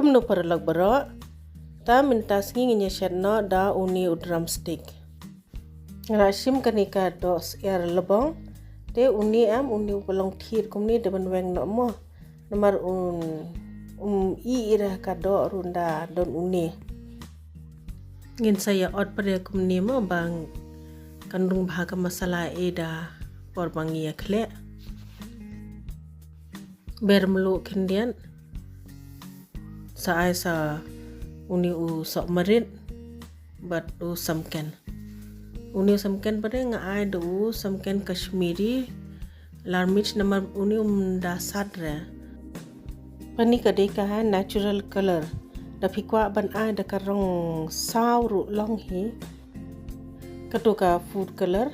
Kum no perlak bero, ta mintas nginya shatno da uni drumstick. Rashim kanika dos air lebong, te uni uni pelong thir kumni deban weng no mo, nomor i ira kado runda don uni. Ngin saya ot pada kumni mo bang kandung bahaga masalah eda por bangi akhle. Bermelu kendian sa uni sok merit but samken uni samken pada ngai do samken Kashmiri larmich nama uni dasar re pani kadeka natural color da phikwa ban ai da karong sauru long hi katuka food color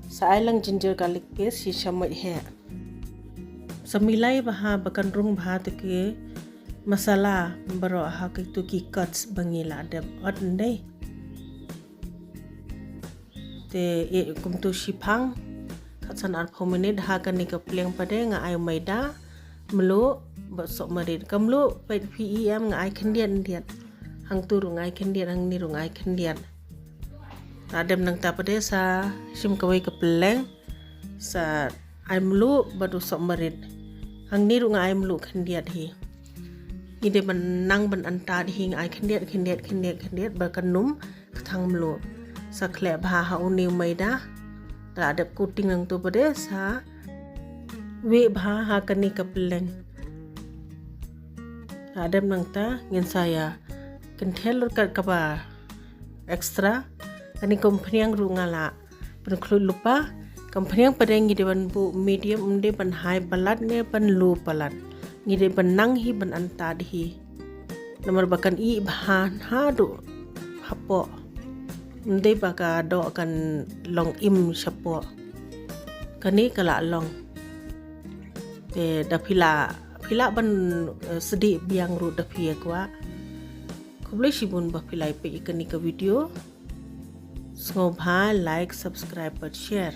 sa lang ginger garlic paste si shamai he samilai baha bakandrung baha ke masalah baro hak itu ki cuts bangila adab ot ndai te kum tu shipang khatsan ar phomenit ha kan ni ka pleng pade nga ai maida melu ba sok marit kamlu pet pem nga ai khendian diat hang tu rungai khendian hang ni rungai khendian adem nang ta pade sa sim kawai ka pleng sa ai melu ba du sok marit hang ni rungai melu khendiat hi ide benang ben anta hing ai khendiat berkanum thang mlo sakhle bha ha uni maida ta adap kuting nang tu pade sa we bha ha kani kapleng adap nang ta ngin saya kenthel kat kaba extra kani company yang rungala pen lupa company yang pada ngide ban bu medium unde ban high balat ne ban low balat ngide benang hi ban antad hi nomor bakan i bahan hadu hapo ndai baka do kan long im shapo kani kala long te da pila ban sedi biang ru da pia kwa kuble shibun ba pilai pe ikani ka video snobha like subscribe but share